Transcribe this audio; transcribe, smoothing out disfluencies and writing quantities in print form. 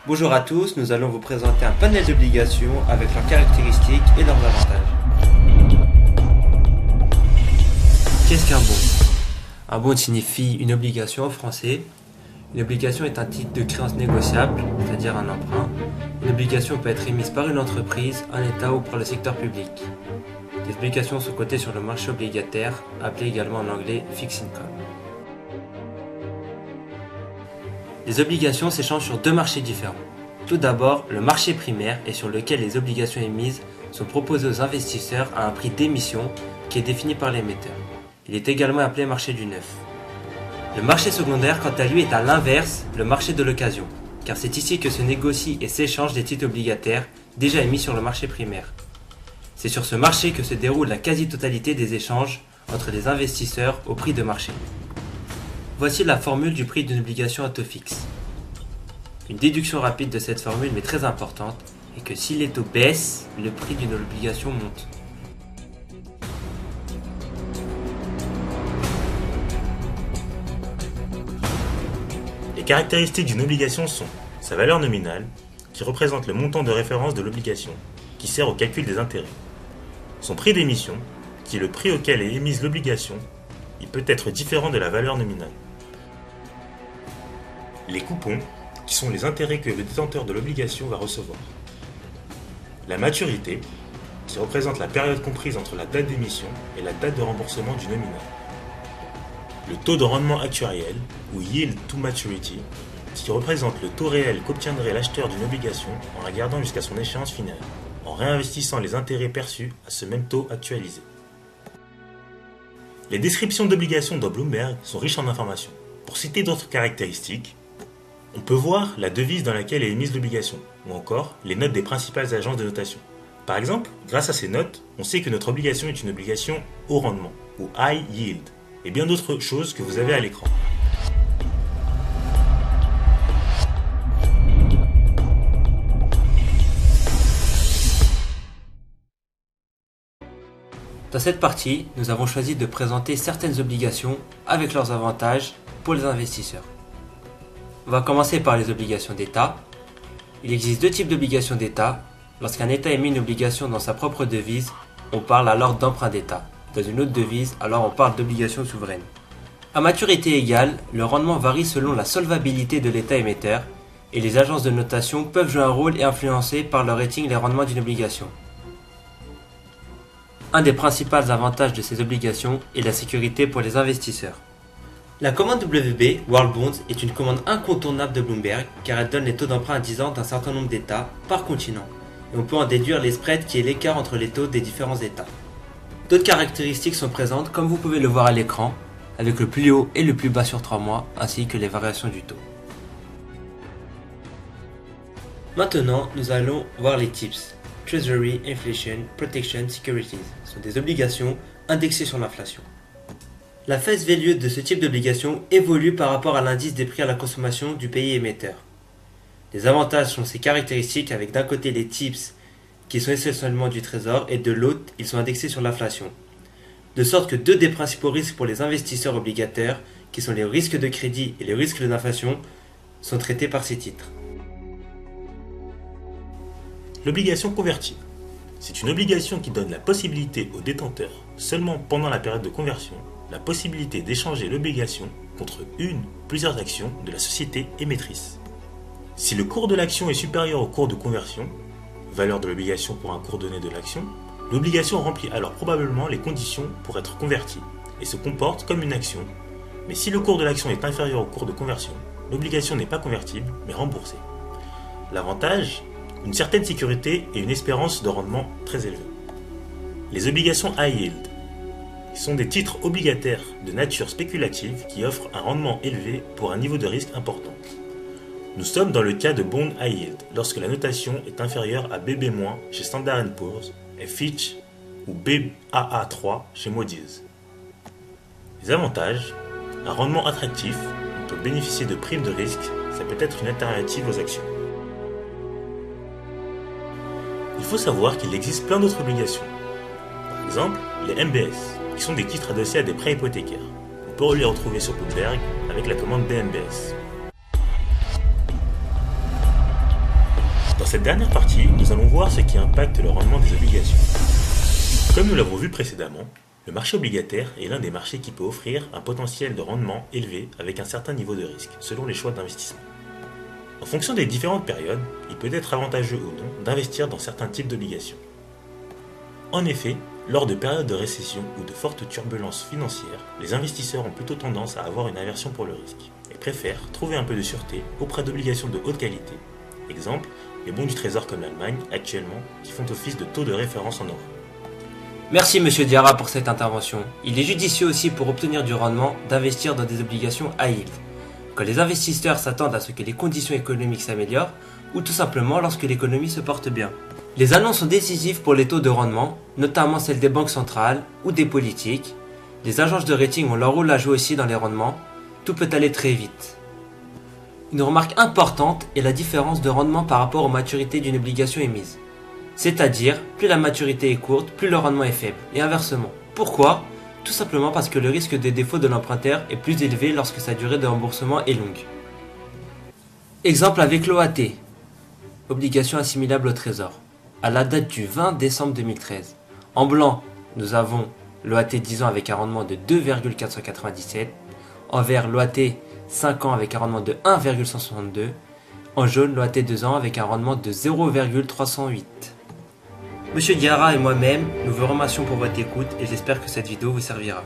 Bonjour à tous, nous allons vous présenter un panel d'obligations avec leurs caractéristiques et leurs avantages. Qu'est-ce qu'un bond? Un bond signifie une obligation en français. Une obligation est un titre de créance négociable, c'est-à-dire un emprunt. Une obligation peut être émise par une entreprise, un État ou par le secteur public. Les obligations sont cotées sur le marché obligataire, appelé également en anglais fixed income. Les obligations s'échangent sur deux marchés différents. Tout d'abord, le marché primaire est sur lequel les obligations émises sont proposées aux investisseurs à un prix d'émission qui est défini par l'émetteur. Il est également appelé marché du neuf. Le marché secondaire, quant à lui, est à l'inverse le marché de l'occasion, car c'est ici que se négocient et s'échangent des titres obligataires déjà émis sur le marché primaire. C'est sur ce marché que se déroule la quasi-totalité des échanges entre les investisseurs au prix de marché. Voici la formule du prix d'une obligation à taux fixe. Une déduction rapide de cette formule, mais très importante, est que si les taux baissent, le prix d'une obligation monte. Les caractéristiques d'une obligation sont sa valeur nominale, qui représente le montant de référence de l'obligation, qui sert au calcul des intérêts. Son prix d'émission, qui est le prix auquel est émise l'obligation, il peut être différent de la valeur nominale. Les coupons, qui sont les intérêts que le détenteur de l'obligation va recevoir. La maturité, qui représente la période comprise entre la date d'émission et la date de remboursement du nominal. Le taux de rendement actuariel, ou yield to maturity, qui représente le taux réel qu'obtiendrait l'acheteur d'une obligation en la gardant jusqu'à son échéance finale, en réinvestissant les intérêts perçus à ce même taux actualisé. Les descriptions d'obligations de Bloomberg sont riches en informations. Pour citer d'autres caractéristiques, on peut voir la devise dans laquelle est émise l'obligation, ou encore les notes des principales agences de notation. Par exemple, grâce à ces notes, on sait que notre obligation est une obligation haut rendement, ou high yield, et bien d'autres choses que vous avez à l'écran. Dans cette partie, nous avons choisi de présenter certaines obligations avec leurs avantages pour les investisseurs. On va commencer par les obligations d'État. Il existe deux types d'obligations d'État. Lorsqu'un État émet une obligation dans sa propre devise, on parle alors d'emprunt d'État. Dans une autre devise, alors on parle d'obligation souveraine. À maturité égale, le rendement varie selon la solvabilité de l'État émetteur et les agences de notation peuvent jouer un rôle et influencer par leur rating les rendements d'une obligation. Un des principaux avantages de ces obligations est la sécurité pour les investisseurs. La commande WB, World Bonds, est une commande incontournable de Bloomberg car elle donne les taux d'emprunt à 10 ans d'un certain nombre d'États par continent. Et on peut en déduire les spreads qui est l'écart entre les taux des différents États. D'autres caractéristiques sont présentes comme vous pouvez le voir à l'écran, avec le plus haut et le plus bas sur 3 mois, ainsi que les variations du taux. Maintenant, nous allons voir les TIPS. Treasury Inflation Protection Securities sont des obligations indexées sur l'inflation. La face value de ce type d'obligation évolue par rapport à l'indice des prix à la consommation du pays émetteur. Les avantages sont ces caractéristiques avec d'un côté les TIPS qui sont essentiellement du trésor et de l'autre ils sont indexés sur l'inflation. De sorte que deux des principaux risques pour les investisseurs obligataires, qui sont les risques de crédit et les risques d'inflation, sont traités par ces titres. L'obligation convertible. C'est une obligation qui donne la possibilité au détenteur, seulement pendant la période de conversion, la possibilité d'échanger l'obligation contre une ou plusieurs actions de la société émettrice. Si le cours de l'action est supérieur au cours de conversion, valeur de l'obligation pour un cours donné de l'action, l'obligation remplit alors probablement les conditions pour être convertie et se comporte comme une action. Mais si le cours de l'action est inférieur au cours de conversion, l'obligation n'est pas convertible mais remboursée. L'avantage, une certaine sécurité et une espérance de rendement très élevée. Les obligations high yield sont des titres obligataires de nature spéculative qui offrent un rendement élevé pour un niveau de risque important. Nous sommes dans le cas de bond high yield lorsque la notation est inférieure à BB- chez Standard & Poor's et Fitch ou Baa3 chez Moody's. Les avantages, un rendement attractif, on peut bénéficier de primes de risque, ça peut être une alternative aux actions. Il faut savoir qu'il existe plein d'autres obligations. Par exemple, les MBS, qui sont des titres adossés à des prêts hypothécaires. On peut les retrouver sur Bloomberg, avec la commande BNBS. Dans cette dernière partie, nous allons voir ce qui impacte le rendement des obligations. Comme nous l'avons vu précédemment, le marché obligataire est l'un des marchés qui peut offrir un potentiel de rendement élevé avec un certain niveau de risque, selon les choix d'investissement. En fonction des différentes périodes, il peut être avantageux ou non d'investir dans certains types d'obligations. En effet, lors de périodes de récession ou de fortes turbulences financières, les investisseurs ont plutôt tendance à avoir une aversion pour le risque et préfèrent trouver un peu de sûreté auprès d'obligations de haute qualité. Exemple, les bons du trésor comme l'Allemagne actuellement qui font office de taux de référence en Europe. Merci Monsieur Diarra pour cette intervention. Il est judicieux aussi pour obtenir du rendement d'investir dans des obligations high yield, quand les investisseurs s'attendent à ce que les conditions économiques s'améliorent ou tout simplement lorsque l'économie se porte bien. Les annonces sont décisives pour les taux de rendement, notamment celles des banques centrales ou des politiques. Les agences de rating ont leur rôle à jouer aussi dans les rendements. Tout peut aller très vite. Une remarque importante est la différence de rendement par rapport aux maturités d'une obligation émise. C'est-à-dire, plus la maturité est courte, plus le rendement est faible, et inversement. Pourquoi ? Tout simplement parce que le risque de défaut de l'emprunteur est plus élevé lorsque sa durée de remboursement est longue. Exemple avec l'OAT, obligation assimilable au trésor, à la date du 20 décembre 2013. En blanc, nous avons l'OAT 10 ans avec un rendement de 2,497, en vert l'OAT 5 ans avec un rendement de 1,162, en jaune l'OAT 2 ans avec un rendement de 0,308. Monsieur Diarra et moi-même, nous vous remercions pour votre écoute et j'espère que cette vidéo vous servira.